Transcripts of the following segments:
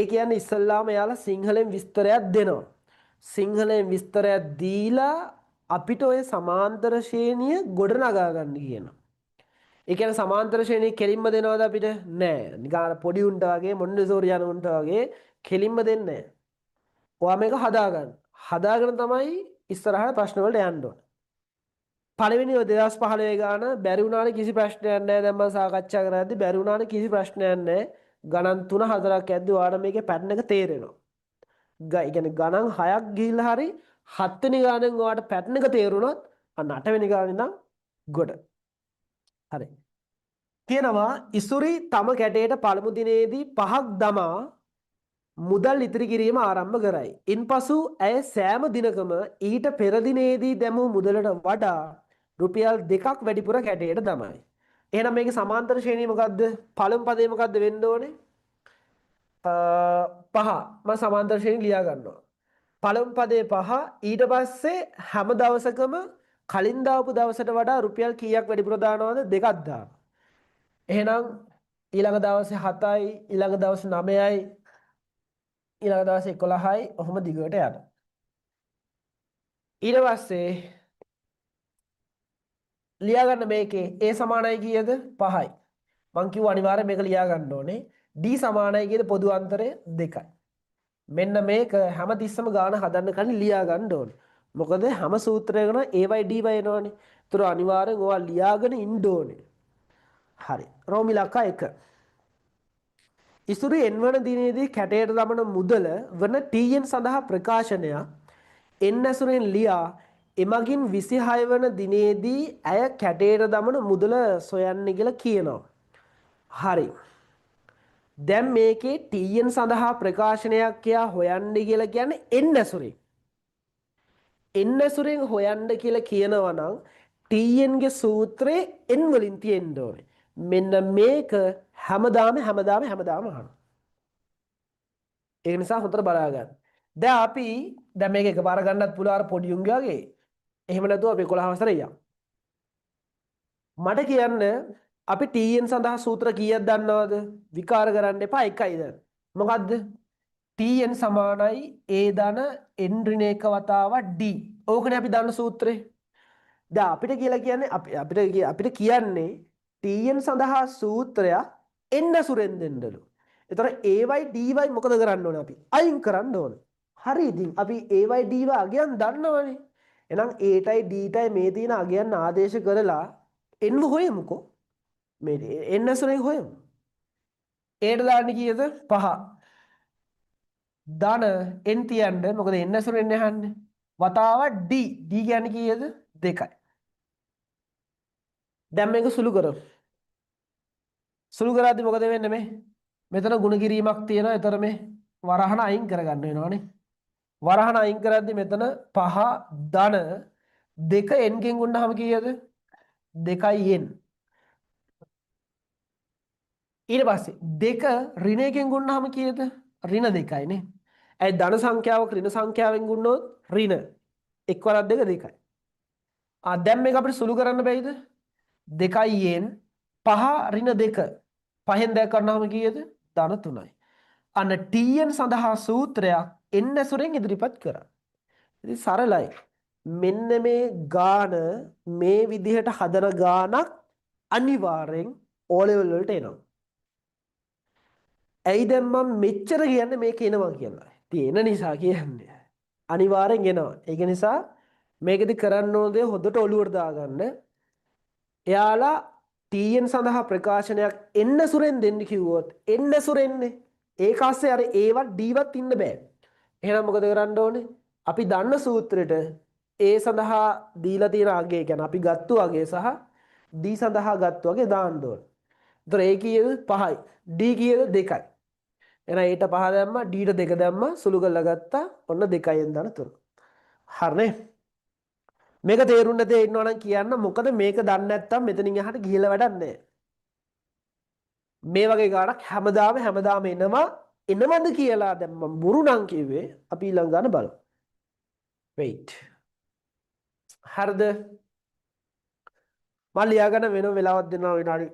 ඒ කියන්නේ ඉස්සල්ලාම එයාලා සිංහලෙන් විස්තරයක් දෙනවා. සිංහලෙන් විස්තරයක් දීලා අපිට ඔය සමාන්තර ශ්‍රේණිය ගොඩනගා ගන්න කියනවා. ඒ කියන්නේ සමාන්තර ශ්‍රේණිය කෙලින්ම දෙනවද අපිට? නෑ. නිකන් පොඩි උන්ට වගේ මොන්ඩෙසෝරි යන උන්ට වගේ කෙලින්ම දෙන්නේ නෑ. ඔයා මේක හදාගන්න. හදාගෙන තමයි ඉස්සරහට ප්‍රශ්න වලට යන්න ඕන. පළවෙනි 2015 ගාන බැරි වුණාට කිසි ප්‍රශ්නයක් නැහැ. දැන් මම සාකච්ඡා කරද්දී බැරි වුණාට කිසි ප්‍රශ්නයක් නැහැ. ගණන් 3-4ක් ඇද්දි ඔයාලට මේකේ පැටර්න් එක තේරෙනවා. ඒ කියන්නේ ගණන් 6ක් ගිහිල්ලා හරි 7 වෙනි ගානෙන් ඔයාලට පැටර්න් එක තේරුණොත් අන්න 8 වෙනි ගානේ නම් ගොඩ. හරි. කියනවා ඉසුරි තම කැටේට පළමු දිනේදී 5ක් දමා මුදල් ඉතිරි කිරීම ආරම්භ කරයි. ඉන්පසු ඇය සෑම දිනකම ඊට පෙර දිනේදී දැමූ මුදලට වඩා රුපියල් 2ක් වැඩිපුර කැටේට දමයි. එහෙනම් මේකේ සමාන්තර ශ්‍රේණිය මොකද්ද? පළමු පදේ මොකද්ද වෙන්න ඕනේ? 5. මම සමාන්තර ශ්‍රේණිය ලියා ගන්නවා. පළමු පදේ 5 ඊට පස්සේ හැම දවසකම කලින් දාපු දවසට වඩා රුපියල් කීයක් වැඩිපුර දානවද? 2ක් දානවා. එහෙනම් ඊළඟ දවසේ 7යි, ඊළඟ දවසේ 9යි, ඊළඟ දවසේ 11යි ඔහොම දිගට යනවා. ඊට පස්සේ ලියා ගන්න මේකේ A සමානයි කීයද? 5යි. මං කිව්වා අනිවාර්යෙන් මේක ලියා ගන්න ඕනේ. D සමානයි කීයද? පොදු අන්තරය 2යි. මෙන්න මේක හැමතිස්සම ගාන හදන්න කලින් ලියා ගන්න ඕනේ. මොකද හැම සූත්‍රයකම AY DY එනවනේ. ඒතර අනිවාර්යෙන් ඔයා ලියාගෙන ඉන්න ඕනේ. හරි. රෝමි ලක්කා 1. ඉසුරු n වන දිනේදී කැටයට දමන මුදල වන TN සඳහා ප්‍රකාශනයක් n ඇසුරෙන් ලියා එමගින් 26 වන දිනේදී ඇය කැටයට දමන මුදල සොයන්නේ කියලා කියනවා. හරි. දැන් මේකේ TN සඳහා ප්‍රකාශනයක් කියා හොයන්නේ කියලා කියන්නේ n ඇසුරෙන්. n ඇසුරෙන් හොයන්න කියලා කියනවා නම් TN ගේ සූත්‍රේ n වලින් තියෙන්න ඕනේ. මෙන්න මේක හැමදාම අහනවා. ඒ නිසා හොඳට බලා ගන්න. දැන් අපි දැන් මේක එකපාර ගන්නත් පුළුවන් අර පොඩි උන්ගේ වගේ. එහෙම නැතුව අපි 11 වසරේ යමු. මට කියන්න අපි TN සඳහා සූත්‍ර කීයක් දන්නවද? විකාර කරන්න එපා එකයි දැන්. මොකද්ද? TN සමානයි A ධන n ඍණ 1 වතාවක් D. ඕකනේ අපි දන්න සූත්‍රේ. දැන් අපිට කියලා කියන්නේ අපිට කියන්නේ TN සඳහා සූත්‍රයක් n සුරෙන් දෙන්නලු. එතකොට AY DY මොකද කරන්න ඕනේ අපි? අයින් කරන්න ඕනේ. හරි ඉතින් අපි AY DY අගයන් දන්නවනේ. එහෙනම් A ටයි D ටයි මේ තියෙන අගයන් ආදේශ කරලා n හොයමුකෝ. මේ n සුරෙන් හොයමු. A ට දාන්නේ කීයද? 5. ධන n තියන්න මොකද n සුරෙන් යහන්නේ. වතාවක් D. D කියන්නේ කීයද? 2යි. දැන් මේක සුළු කරමු. සුළු කරද්දි මොකද වෙන්නේ මේ? මෙතන ಗುಣ කිරීමක් තියෙනවා. ඒතර මේ වරහන අයින් කරගන්න වෙනවනේ. වරහන අයින් කරද්දි මෙතන 5 ධන 2 n ගෙන් ගුණාම කීයද? 2යි n. ඊට පස්සේ 2 ඍණ 1 ගෙන් ගුණාම කීයද? ඍණ 2යි නේ. ඒ ධන සංඛ්‍යාවක ඍණ සංඛ්‍යාවෙන් ගුණනොත් ඍණ 1 වරක් 2 2යි. දැන් මේක අපිට සුළු කරන්න බැයිද? 2යි n 5 ඍණ 2 5ෙන් 2 කරනවාම කීයද? ධන 3යි. අන්න TN සඳහා සූත්‍රයක් n ඇසුරෙන් ඉදිරිපත් කරා. ඉතින් සරලයි. මෙන්න මේ ගාන මේ විදිහට හදන ගානක් අනිවාර්යෙන් O level වලට එනවා. ඇයි දැන් මම මෙච්චර කියන්නේ මේක එනවා කියලා? තියෙන නිසා කියන්නේ. අනිවාර්යෙන් එනවා. ඒක නිසා මේකෙදි කරන්න ඕන දේ හොඳට ඔලුවට දාගන්න. එයාලා TN සඳහා ප්‍රකාශනයක් n සුරෙන් දෙන්න කිව්වොත් n සුරෙන්නේ ඒක ASCII අර A වත් D වත් ඉන්න බෑ. එහෙනම් මොකද කරන්න ඕනේ? අපි දන්න සූත්‍රෙට A සඳහා දීලා තියෙන අගය කියන්නේ අපි ගත්තු අගය සහ D සඳහා ගත්තු අගය දාන්න ඕනේ. ඒතර A කීයද? 5යි. D කීයද? 2යි. එහෙනම් A ට 5 දැම්මා D ට 2 දැම්මා සුළු කරලා ගත්තා. ඔන්න 2යින් දාන 3. හරිනේ? මේක තේරුම් නැතේ ඉන්නවනම් කියන්න මොකද මේක දන්නේ නැත්නම් මෙතනින් එහාට ගිහිල්ලා වැඩක් නැහැ. මේ වගේ ගානක් හැමදාම එනවා එනවද කියලා දැන් මම බොරු නම් කිව්වේ අපි ඊළඟ ගාන බලමු. wait. හරිද? මම ලියාගෙන වෙන වෙලාවක් දෙනවා විනාඩි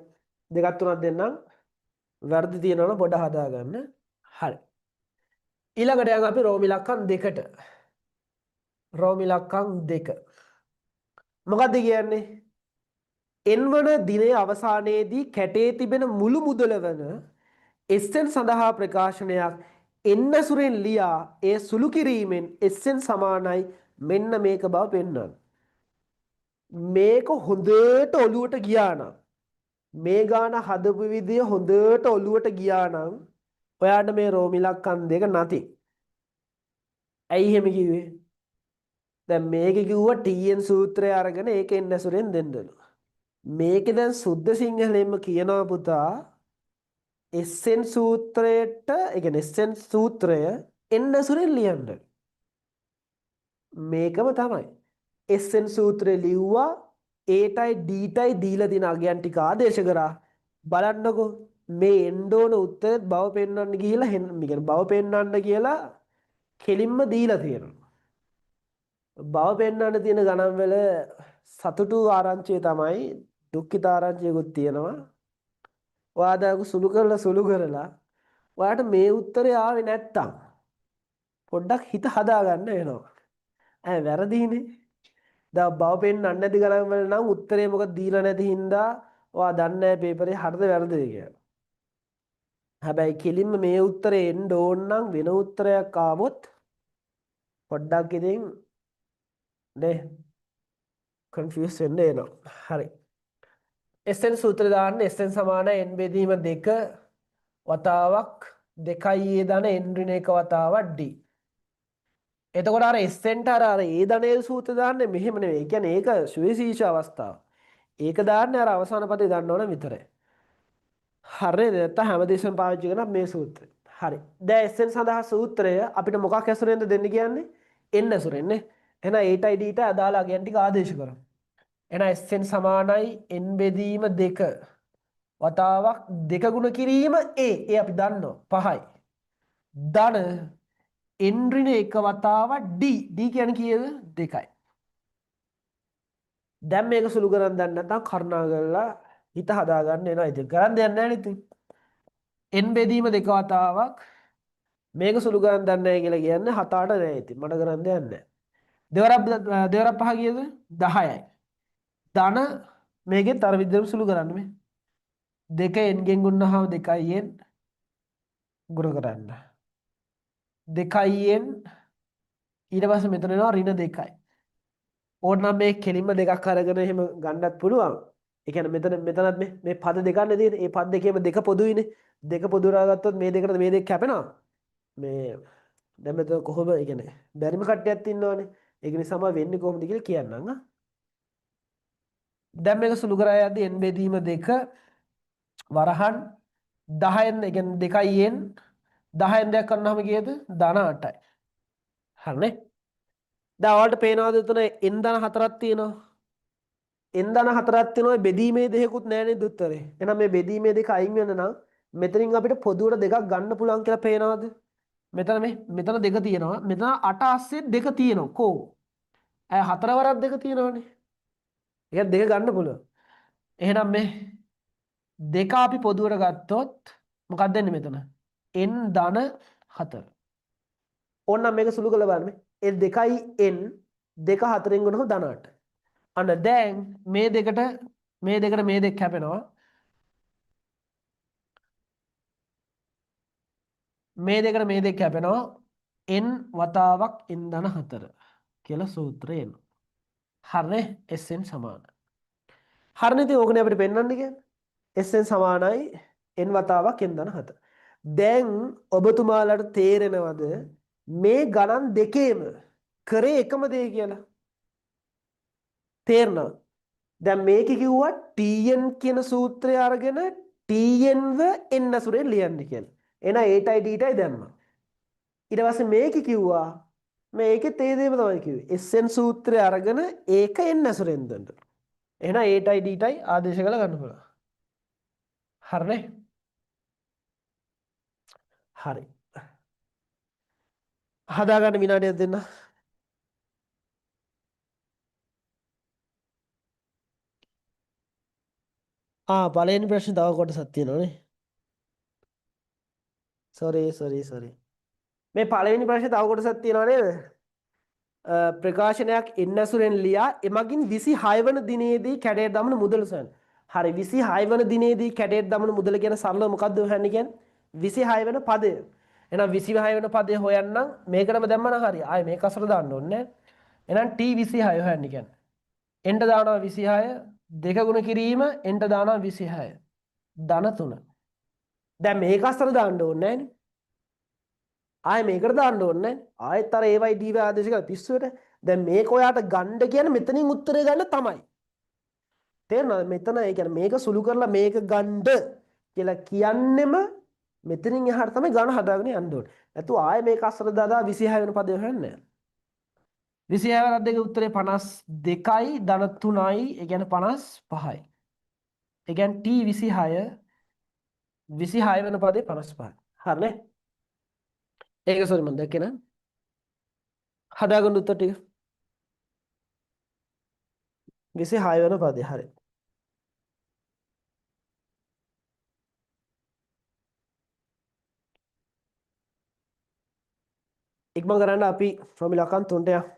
2ක් 3ක් දෙන්නම්. වැරදි තියෙනවා නම් පොඩ්ඩක් හදාගන්න. හරි. ඊළඟට යන් අපි රෝම ඉලක්කම් දෙකට. රෝම ඉලක්කම් දෙක. මොකක්ද කියන්නේ? n වන දිනයේ අවසානයේදී කැටේ තිබෙන මුළු මුදල වන SN සඳහා ප්‍රකාශනයක් එන්න සුරෙන් ලියා එය සුළු කිරීමෙන් SN සමානයි මෙන්න මේක බව පෙන්වන්න. මේක හොඳට ඔලුවට ගියා නම් මේ ගාන හදපු විදිය හොඳට ඔලුවට ගියා නම් ඔයාට මේ රෝම ඉලක්කම් දෙක නැති. ඇයි එහෙම කිව්වේ? දැන් මේක කිව්වා TN සූත්‍රය අරගෙන ඒක එන්න සුරෙන් දෙන්නලු. මේකේ දැන් සුද්ධ සිංහලෙන්ම කියනවා පුතා SN සූත්‍රයට, ඒ කියන්නේ SN සූත්‍රය එන්න සුරෙන් ලියන්න. මේකම තමයි. SN සූත්‍රය ලිව්වා Aටයි Dටයි දීලා තියෙන අගයන් ටික ආදේශ කරා. බලන්නකෝ මේ එන්න ඕන උත්තරෙත් බව පෙන්වන්න ගිහිලා බව පෙන්වන්න කියලා කෙලින්ම දීලා තියෙනවා. බව පෙන්වන්න තියෙන ගණන් වල සතුටු ආරංචිය තමයි දුක්ඛිත ආරංචියකුත් තියෙනවා. ඔයා දායක සුළු කරලා ඔයාට මේ උත්තරේ ආවේ නැත්තම් පොඩ්ඩක් හිත හදාගන්න වෙනවා. වැරදීනේ. දැන් බව පෙන්නන්න නැති ගණන් වල නම් උත්තරේ මොකද දීලා නැති හින්දා ඔයා දන්නේ නැහැ පේපරේ හරිද වැරදිද කියලා. හැබැයි කෙලින්ම මේ උත්තරේ එන්න ඕන නම් වෙන උත්තරයක් ආවොත් පොඩ්ඩක් ඉතින් නේ කන්ෆියුස් වෙන්න එනවා. හරි. SN සූත්‍රය දාන්න SN සමාන n බෙදීම 2 වතාවක් 2යි a ධන n ඍණ 1 වතාවක් d. එතකොට අර SN-ට අර a ධන l සූත්‍රය දාන්නේ මෙහෙම නෙවෙයි. ඒ කියන්නේ ඒක සුවිශේෂ අවස්ථාව. ඒක දාන්නේ අර අවසාන පදේ ගන්න ඕන විතරයි. හරිද? නැත්නම් හැමදේශම පාවිච්චි කරන මේ සූත්‍රය. හරි. දැන් SN සඳහා සූත්‍රය අපිට මොකක් ඇසුරෙන්ද දෙන්න කියන්නේ? n ඇසුරෙන් නේ. එහෙනම් a ටයි d ට අදාළ අගයන් ටික ආදේශ කරමු. එහෙනම් SN සමානයි n බෙදීම 2 වතාවක් 2 ගුණ කිරීම a. ඒ අපි දන්නවා 5යි. ධන n ඍණ 1 වතාවක් d. d කියන්නේ කීයද? 2යි. දැන් මේක සුළු කරන් දන්නේ නැත්නම් කරුණා කරලා හිත හදාගන්න එනවා. ඉතින් කරන් දෙයක් නැහැ නේ ඉතින්. n බෙදීම 2 වතාවක් මේක සුළු කරන් දන්නේ නැහැ කියලා කියන්නේ 7-8 නෑ ඉතින්. මට කරන් දෙයක් නැහැ. දෙවරක් 5 කීයද? 10යි. ධන මේකෙත් අර විදිහටම සුළු කරන්න මේ. 2 n ගෙන් ගුණනහම 2යි n ගුණ කරන්න. 2යි n ඊට පස්සේ මෙතන එනවා ඍණ 2යි. ඕනනම් මේ කෙලින්ම දෙකක් අරගෙන එහෙම ගන්නත් පුළුවන්. ඒ කියන්නේ මෙතනත් මේ පද දෙකක් නේ තියෙන්නේ. මේ පද දෙකේම දෙක පොදුයිනේ. දෙක පොදු කරගත්තොත් මේ දෙකට මේ දෙක කැපෙනවා. මේ දැන් මෙතන කොහොම ඒ කියන්නේ බැරිම කට්ටියක් ඉන්නවනේ. ඒක නිසාම වෙන්නේ කොහොමද කියලා කියන්නම්. දැන් මේක සුළු කරා යද්දී n බෙදීම 2 වරහන් 10න් ඒ කියන්නේ 2යි n 10න් දෙයක් කරනවාම කීයද? ධන 8යි. හරිනේ. දැන් ඔයාලට පේනවාද එතන n ධන 4ක් තියෙනවා. n ධන 4ක් තියෙනවා බෙදීමේ දෙකකුත් නැහැ නේද උත්තරේ. එහෙනම් මේ බෙදීමේ දෙක අයින් වෙන නම් මෙතනින් අපිට පොදුවට දෙකක් ගන්න පුළුවන් කියලා පේනවාද? මෙතන දෙක තියෙනවා. මෙතන 8 ASCII දෙක තියෙනවා. කෝ? 4 වරක් දෙක තියෙනවනේ. ඒක දෙක ගන්න පුළුවන්. එහෙනම් මේ දෙක අපි පොදුවට ගත්තොත් මොකක්ද වෙන්නේ මෙතන? n ධන 4. ඕනනම් මේක සුළු කරලා බලන්න. ඒ 2යි n 2 4ෙන් ගුණව ධන 8. අන්න දැන් මේ දෙකට මේ දෙක කැපෙනවා. මේ දෙකට මේ දෙක කැපෙනවා n වතාවක් n ධන 4 කියලා සූත්‍රය එනවා. හරිනේ SN සමාන. හරිනේ ඉතින් ඕකනේ අපිට පෙන්වන්න කියන්නේ. SN සමානයි n වතාවක් n ධන 4. දැන් ඔබතුමාලාට තේරෙනවද මේ ගණන් දෙකේම කරේ එකම දේ කියලා? තේරෙනවද? දැන් මේක කිව්වා TN කියන සූත්‍රය අරගෙන TN ව n අසුරෙන් ලියන්න කියලා. එහෙනම් a ටයි d ටයි දැම්මා. ඊට පස්සේ මේක කිව්වා මේකෙත් ඒ දේම තමයි කිව්වේ. SN සූත්‍රය අරගෙන ඒක n අසුරෙන් දෙන්න. එහෙනම් a ටයි d ටයි ආදේශ කරලා ගන්න පුළුවන්. හරිනේ? හරි. හදාගන්න විනාඩියක් දෙන්න. පළවෙනි ප්‍රශ්නේ තව කොටසක් තියෙනවානේ. sorry. මේ පළවෙනි ප්‍රශ්නේ තව කොටසක් තියෙනවා නේද? ප්‍රකාශනයක් එන්නසුරෙන් ලියා එමගින් 26 වන දිනේදී කැඩයට දමන මුදල සොයන්න. හරි 26 වන දිනේදී කැඩයට දමන මුදල කියන සරලව මොකද්ද හොයන්නේ කියන්නේ? 26 වෙන පදය. එහෙනම් 26 වෙන පදය හොයන්නම් මේකටම දැම්මනම් හරි. ආයේ මේක අසර දාන්න ඕනේ නෑ. එහෙනම් T26 හොයන්න කියන්නේ. එන්ට දානවා 26 දෙක ගුණ කිරීම එන්ට දානවා 26 ධන 3. දැන් මේක අසර දාන්න ඕනේ නෑනේ. ආයෙ මේකට දාන්න ඕනේ නෑනේ. ආයෙත් අර AY DY ආදේශ කරලා පිස්සුවට. දැන් මේක ඔයාට ගන්න කියන්නේ මෙතනින් උත්තරේ ගන්න තමයි. තේරෙනවද? මෙතන ඒ කියන්නේ මේක සුළු කරලා මේක ගන්න කියලා කියන්නෙම මෙතනින් එහාට තමයි ගණ හදාගෙන යන්න ඕනේ. නැතු ආයෙ මේක අසර දාලා 26 වෙන පදේ හොයන්නේ නෑ. 26 වෙනත් දෙකේ උත්තරේ 52යි ධන 3යි ඒ කියන්නේ 55යි. ඒ කියන්නේ T26 26 වෙන පදේ 55යි. හරිනේ? ඒක සෝරි මම දැක්කේ නෑ. හදාගන්න උත්තර ටික 26 වෙන පදේ හරි. ඉක්මන් කරන්න අපි ෆෝමියුලා අකන් 3ට යමු.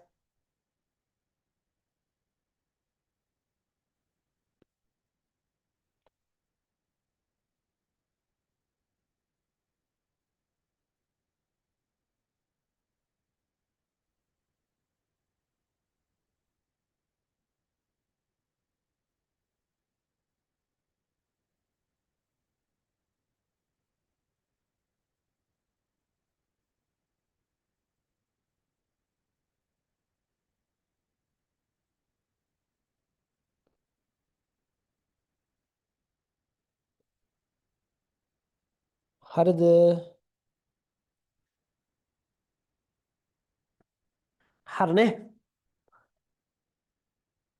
හරිද? හරිනේ.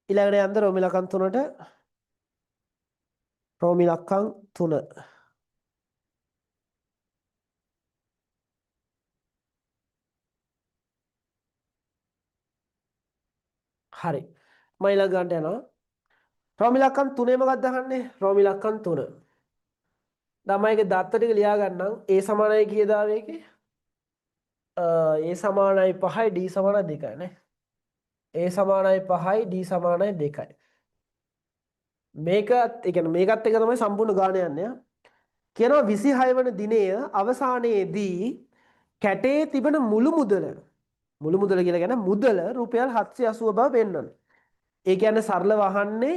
ඊළඟට යන්න රෝමියුලා අකන් 3ට රෝමියුලා අකන් 3. හරි. මම ඊළඟ ගන්නට යනවා. රෝමියුලා අකන් 3 මොකක්ද අහන්නේ? රෝමියුලා අකන් 3. ළමයිගේ දත්ත ටික ලියා ගන්නම්. A සමානයි කීයද ආවේකේ? A සමානයි 5යි D සමානයි 2යි නේ. A සමානයි 5යි D සමානයි 2යි. මේකත් ඒ කියන්නේ මේකත් එක තමයි සම්පූර්ණ ගාන යන්නේ. කියනවා 26 වන දිනය අවසානයේදී කැටේ තිබෙන මුළු මුදල කියලා කියන්නේ මුදල රුපියල් 780 බව පෙන්වන්න. ඒ කියන්නේ සරලව අහන්නේ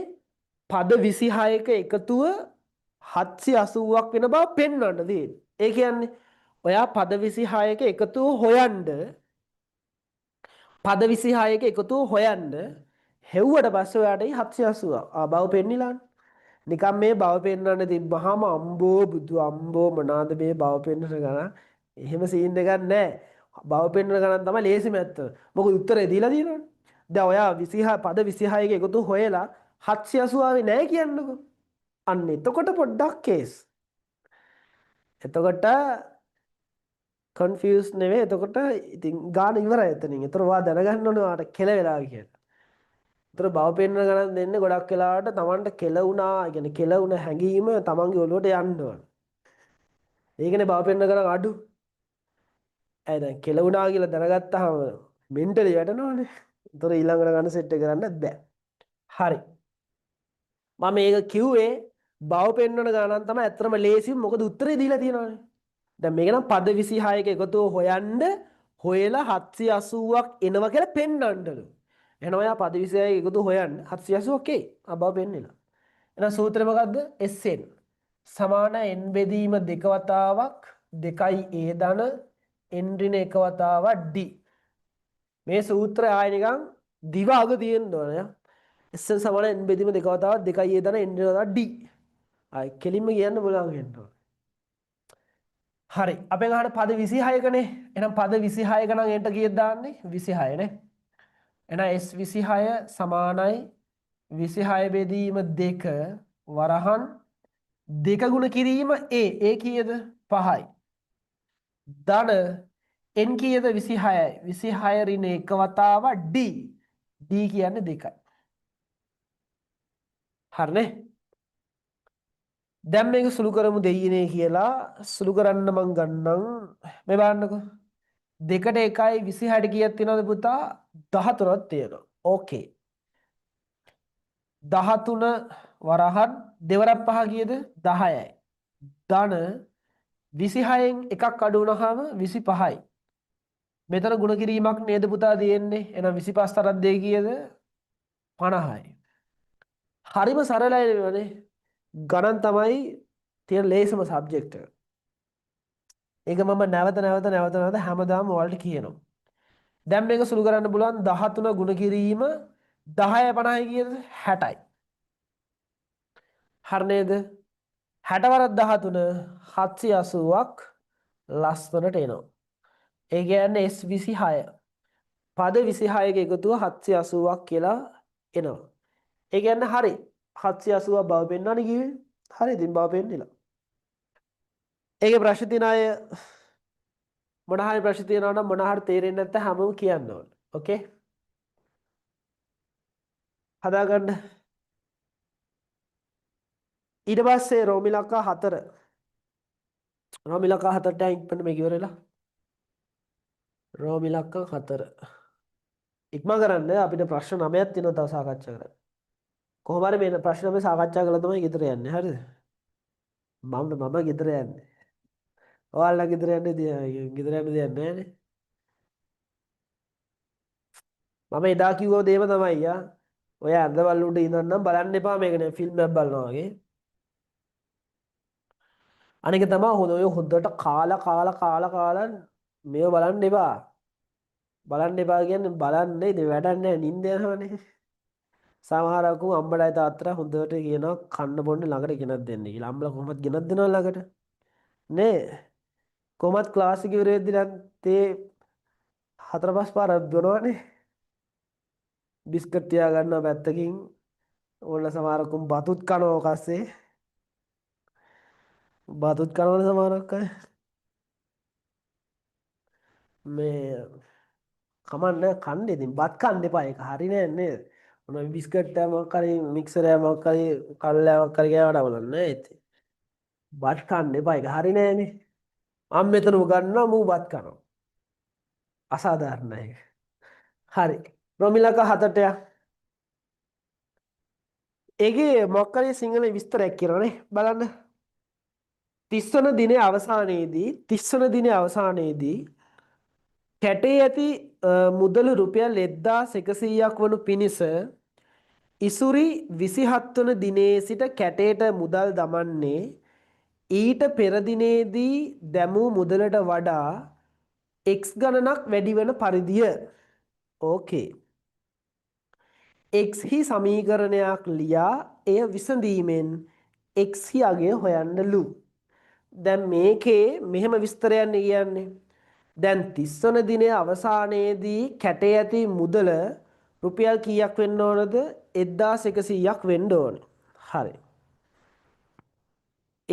පද 26ක එකතුව 780ක් වෙන බව පෙන්වන්න තියෙන්නේ. ඒ කියන්නේ ඔයා පද 26ක එකතුව හොයන්න පද 26ක එකතුව හොයන්න හෙව්වට පස්සේ ඔයාට 780 බව පෙන්නිලානේ. නිකම් මේ බව පෙන්වන්න තිබ්බහම අම්බෝ බුදු අම්බෝ මොනවාද මේ බව පෙන්වන ගණන්. එහෙම සීන් එකක් නැහැ. බව පෙන්වන ගණන් තමයි ලේසිම ඇත්ත. මොකද උත්තරේ දීලා තියෙනවනේ. දැන් ඔයා 26 පද 26ක එකතු හොයලා 780 ආවේ නැහැ කියන්නකෝ. අන්න එතකොට පොඩ්ඩක් කේස්. එතකොට කන්ෆියුස් නෙවෙයි. එතකොට ඉතින් ගාන ඉවරයි එතනින්. ඒතර ඔයා දැනගන්න ඕනේ ඔයාට කෙල වෙලා කියලා. ඒතර බව පෙන්වන ගණන් දෙන්නේ ගොඩක් වෙලාවට Tamanට කෙල වුණා, කියන්නේ කෙල වුණ හැඟීම Tamanගේ ඔළුවට යන්න ඕන. ඒකනේ බව පෙන්වන ගණන් අඩු. ඇයි දැන් කෙල වුණා කියලා දැනගත්තාම මෙන්ටලි වැටෙනවනේ. ඒතර ඊළඟට ගන්න සෙට් එක කරන්නත් බෑ. හරි. මම මේක කිව්වේ බව පෙන්වන ගණන් තමයි ඇත්තටම ලේසිම. මොකද උත්තරේ දීලා තියෙනවානේ. දැන් මේක නම් පද 26ක එකතුව හොයන්න හොයලා 780ක් එනවා කියලා පෙන්වන්නලු. එහෙනම් ඔයා පද 26ක එකතුව හොයන්න 780 ඕකේ. බව පෙන්වලා. එහෙනම් සූත්‍රය මොකද්ද? Sn සමාන n බෙදීම දෙක වතාවක් 2a ධන n ඍණ එක වතාවක් d. මේ සූත්‍රය ආයෙ නිකන් දිව අග තියෙන්න ඕනේ. Sn සමාන n බෙදීම දෙක වතාවක් 2a ධන n ඍණ වතාවක් d. ආයෙ කෙලින්ම කියන්න බලන්න වෙන්න ඕනේ. හරි. අපෙන් අහන පද 26කනේ. එහෙනම් පද 26ක නම් එන්ට කීයද දාන්නේ? 26 නේ. එහෙනම් S26 සමානයි 26 බෙදීම 2 වරහන් 2 ගුණ කිරීම a. a කීයද? 5යි. ධන n කීයද? 26යි. 26 ඍණ 1 වතාව d. d කියන්නේ 2යි. හරිනේ? දැන් මේක සුළු කරමු දෙයියනේ කියලා. සුළු කරන්න මං ගන්නම් මේ බලන්නකෝ. 2ට 1යි 26ට කීයක් තියෙනවද පුතා? 13ක් තියෙනවා. ඕකේ. 13 වරහන් දෙවරක් 5 කීයද? 10යි. ධන 26න් එකක් අඩු වුණාම 25යි. මෙතන ගුණ කිරීමක් නේද පුතා තියෙන්නේ. එහෙනම් 25 තරක් 2 කීයද? 50යි. හරිම සරලයි නේ. ගණන් තමයි තියෙන ලේසිම සබ්ජෙක්ට් එක. ඒක මම නැවත හැමදාම ඔයාලට කියනවා. දැන් මේක සුළු කරන්න පුළුවන් 13 ගුණ කිරීම 10 50යි කීයද? 60යි. හරි නේද? 60 වරක් 13 780ක් ලස්සනට එනවා. ඒ කියන්නේ S26 පද 26ක එකතුව 780ක් කියලා එනවා. ඒ කියන්නේ හරි 780ක් බව පෙන්වන්න කිව්වේ. හරි ඉතින් බව පෙන්නලා. ඒකේ ප්‍රශ්න තියෙන අය මොන හරි ප්‍රශ්න තියෙනවා නම් මොන හරි තේරෙන්නේ නැත්නම් හැමෝම කියන්න ඕන. ඕකේ? හදාගන්න. ඊට පස්සේ රෝමිලකා 4. රෝමිලකා 4ට ඉක්මනට මේක ඉවරලා. රෝමිලකා 4. ඉක්මන් කරන්න අපිට ප්‍රශ්න 9ක් තියෙනවා තව සාකච්ඡා කරන්න. කොහොම හරි මේ ප්‍රශ්න අපි සාකච්ඡා කළා තමයි ගෙදර යන්නේ. හරිද? මම ගෙදර යන්නේ. ඔයාලා ගෙදර යන්නේ ගෙදර යන්න දෙයක් නැහැ. මම එදා කිව්ව දේම තමයි යා. ඔය ඇඳවල උඩ ඉඳන්නම් බලන්න එපා මේක නේ ෆිල්ම් එකක් බලනවා වගේ. අනික තමයි ඔය හොද්දට කාලා මේව බලන්න එපා. බලන්න එපා කියන්නේ බලන්නේ ඉතින් වැඩක් නැහැ නිින්ද යනවනේ. සමහර අකු අම්මලයි තාත්තලා හොඳට කියනවා කන්න බොන්න ළඟට ගෙනත් දෙන්න කියලා. අම්මලා කොහොමද ගෙනත් දෙනව ළඟට? නේ කොහොමත් ක්ලාස් එක ඉවර වෙද්දි නම් තේ 4-5 පාරක් බොනවනේ. බිස්කට් තියා ගන්නවා පැත්තකින්. ඕන සමහරකුම් බතුත් කනවා කස්සේ. බතුත් කනවනේ සමහරක් අය. මේ කමන්න කන්න ඉතින් බත් කන්න එපා ඒක හරි නෑ නේද? මොන බිස්කට් එකක් හරි මික්සර් එකක් හරි කල්ලාවක් හරි ගෑවට බලන්න නෑ ඉතින්. බත් කන්න එපා ඒක හරි නෑනේ. මම මෙතන උගන්වනවා මූ බත් කනවා. අසාධාරණයි. හරි. රොමිලක 7ට යක්. ඒකේ මොකක් හරි සිංහල විස්තරයක් කියනවනේ බලන්න. 30 වන දිනේ අවසානයේදී කැටේ ඇති මුදල රුපියල් 1100ක් වනු පිණිස ඉසුරි 27 වන දිනේ සිට කැටේට මුදල් දමන්නේ ඊට පෙර දිනේදී දැමූ මුදලට වඩා x ගණනක් වැඩි වන පරිදිය. ඕකේ. x හි සමීකරණයක් ලියා එය විසඳීමෙන් x හි අගය හොයන්නලු. දැන් මේකේ මෙහෙම විස්තරයක් කියන්නේ. දැන් 30 වන දිනේ අවසානයේදී කැටේ ඇති මුදල රුපියල් කීයක් වෙන්න ඕනද? 1100ක් වෙන්න ඕනේ. හරි.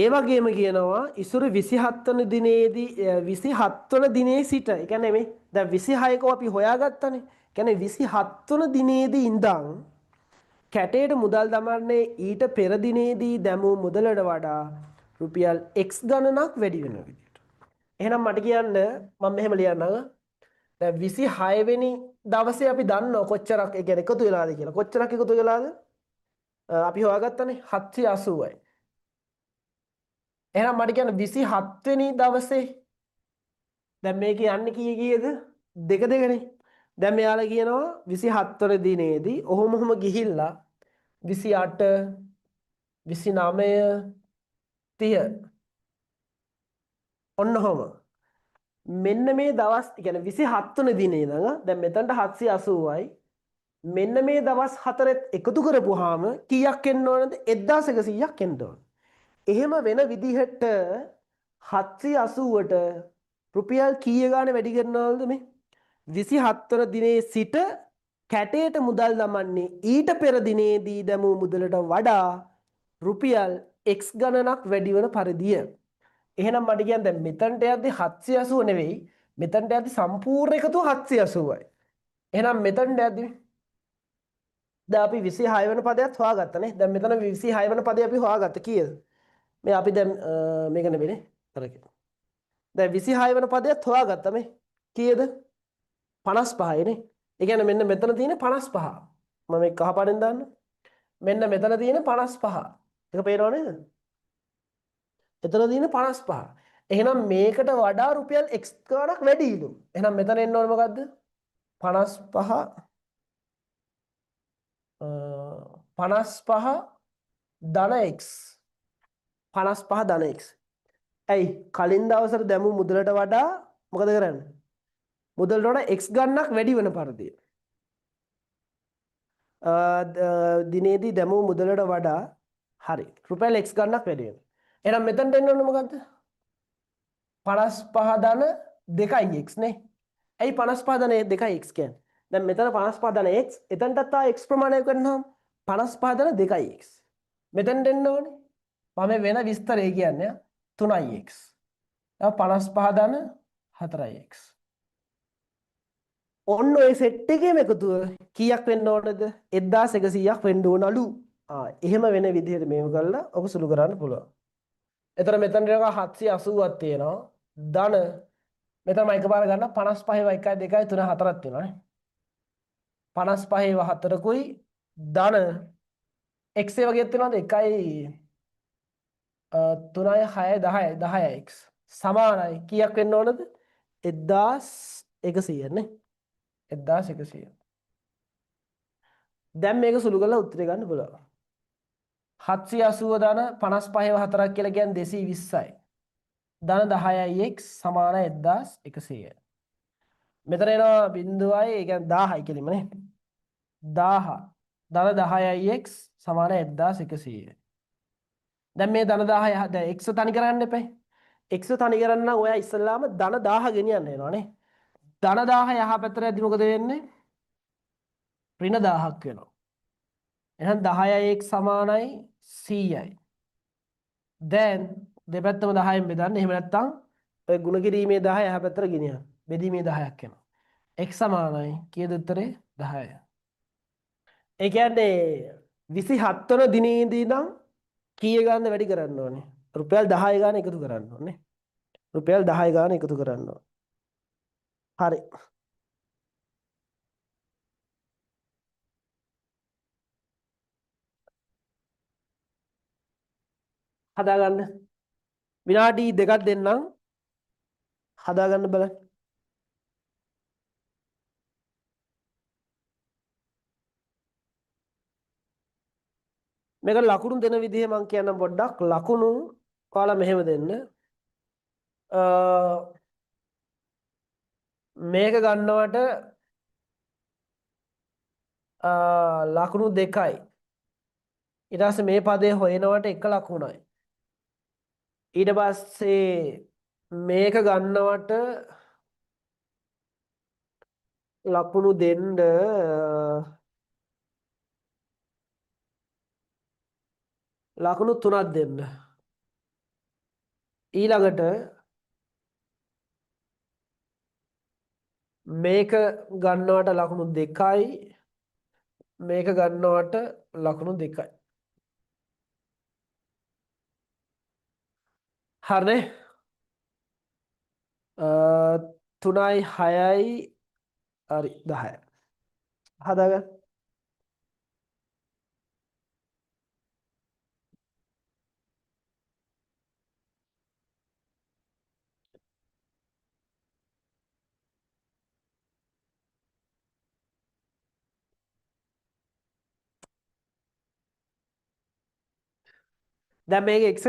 ඒ වගේම කියනවා ඉසුරු 27 වන දිනේදී 27 වන දිනේ සිට, ඒ කියන්නේ මේ දැන් 26ක අපි හොයාගත්තනේ. කියන්නේ 27 වන දිනේදී ඉඳන් කැටේට මුදල් දමන්නේ ඊට පෙර දිනේදී දැමූ මුදලට වඩා රුපියල් x ගණනක් වැඩි වෙන විදිහට. එහෙනම් මට කියන්න මම මෙහෙම ලියන්නම්. දැන් 26 වෙනි දවසේ අපි දන්නවා කොච්චරක් ඒ කියන්නේ එකතු වෙලාද කියලා. කොච්චරක් එකතු වෙලාද? අපි හොයාගත්තනේ 780යි. එහෙනම් මට කියන්න 27 වෙනි දවසේ දැන් මේක යන්නේ කීයද? දෙකනේ. දැන් මෙයාලා කියනවා 27 වෙනි දිනේදී ඔහොම ගිහිල්ලා 28 29 30 ඔන්න ඔහොම මෙන්න මේ දවස් කියන්නේ 27 වෙනි දිනේ ඉඳන් දැන් මෙතනට 780යි මෙන්න මේ දවස් 4ත් එකතු කරපුවාම කීයක් එන්න ඕනද? 1100ක් එන්න ඕන. එහෙම වෙන විදිහට 780ට රුපියල් කීය ගානේ වැඩි කරනවද මේ? 27 වන දිනේ සිට කැටේට මුදල් දමන්නේ ඊට පෙර දිනේදී දැමූ මුදලට වඩා රුපියල් x ගණනක් වැඩි වන පරිදිය. එහෙනම් මට කියන්න දැන් මෙතනට යද්දි 780 නෙවෙයි මෙතනට යද්දි සම්පූර්ණ එකතුව 780යි. එහෙනම් මෙතනට යද්දි දැන් අපි 26 වෙනි පදයක් හොයාගත්තා නේ. දැන් මෙතන 26 වෙනි පදේ අපි හොයාගත්ත කීයද? මේ අපි දැන් මේක නෙවෙයිනේ කරේ. දැන් 26 වෙනි පදයක් හොයාගත්තා මේ. කීයද? 55යි නේ. ඒ කියන්නේ මෙන්න මෙතන තියෙන 55. මම මේ කහ පාටෙන් දාන්න. මෙන්න මෙතන තියෙන 55. ඒක පේනව නේද? එතන තියෙන 55. එහෙනම් මේකට වඩා රුපියල් x ගාණක් වැඩිලු. එහෙනම් මෙතන එන්න ඕනේ මොකද්ද? 55 55 ධන x 55 ධන x. ඇයි කලින් දවසට දැමු මුදලට වඩා මොකද කරන්නේ? මුදලට වඩා x ගණනක් වැඩි වෙන පරිදි. දිනේදී දැමූ මුදලට වඩා හරි රුපියල් x ගණනක් වැඩි වෙනවා. එහෙනම් මෙතනට එන්න ඕනේ මොකද්ද? 55 ධන 2x නේ. ඇයි 55 ධන 2x කියන්නේ? දැන් මෙතන 55 ධන x එතනටත් ආ x ප්‍රමාණය කරනවාම 55 ධන 2x. මෙතනට එන්න ඕනේ. මම වෙන විස්තරය කියන්නේ 3x. 55 ධන 4x. ඔන්න ඔය සෙට් එකේම එකතුව කීයක් වෙන්න ඕනද? 1100ක් වෙන්න ඕනලු. එහෙම වෙන විදිහට මේව කරලා ඔක සුළු කරන්න පුළුවන්. එතන මෙතන 780ක් තියෙනවා. ධන මෙතන මම එකපාර ගන්න 55 1 2 3 4ක් තියෙනවා නේ. 55 4කුයි ධන x ඒ වගේක් තියෙනවද? 1යි 3යි 6යි 10යි 10x සමානයි කීයක් වෙන්න ඕනද? 1100 නේ. 1100. දැන් මේක සුළු කරලා උත්තරේ ගන්න පුළුවන්. 780 ධන 55 4ක් කියලා කියන්නේ 220යි. ධන 10යි x සමාන 1100. මෙතන එනවා බිඳුවයි ඒ කියන්නේ 1000යි කෙලින්ම නේ. 1000 ධන 10යි x සමාන 1100. දැන් මේ ධන 10 දැන් x තනි කරන්න එපා. x තනි කරන්න නම් ඔයා ඉස්සෙල්ලාම ධන 1000 ගෙනියන්න වෙනවා නේ. ධන 1000 යහ පැත්තට යද්දි මොකද වෙන්නේ? ඍණ 1000ක් වෙනවා. එහෙනම් 10යි x සමානයි 100යි. දැන් දෙපැත්තම 10න් බෙදන්න. එහෙම නැත්නම් ඔය ගුණ කිරීමේ 10 යහ පැත්තට ගෙනියන්න. බෙදීමේ 10ක් එනවා. x සමානයි කීයද උත්තරේ? 10. ඒ කියන්නේ 27 වන දිනේදී නම් කීය ගන්න වැඩි කරන්න ඕනේ? රුපියල් 10 ගාන එකතු කරන්න ඕනේ. රුපියල් 10 ගාන එකතු කරන්න ඕනේ. හරි. හදාගන්න. විනාඩි දෙකක් දෙන්නම්. හදාගන්න බලන්න. මේක ලකුණු දෙන විදිහ මම කියන්නම් පොඩ්ඩක්. ලකුණු ඔයාලා මෙහෙම දෙන්න. මේක ගන්නවට ලකුණු 2යි. ඊට පස්සේ මේ පදේ හොයනවට 1 ලකුණයි. ඊට පස්සේ මේක ගන්නවට ලකුණු දෙන්න ලකුණු 3ක් දෙන්න. ඊළඟට මේක ගන්නවට ලකුණු 2යි මේක ගන්නවට ලකුණු 2යි. හරිනේ? 3යි 6යි හරි 10යි. හදාගන්න. දැන් මේක x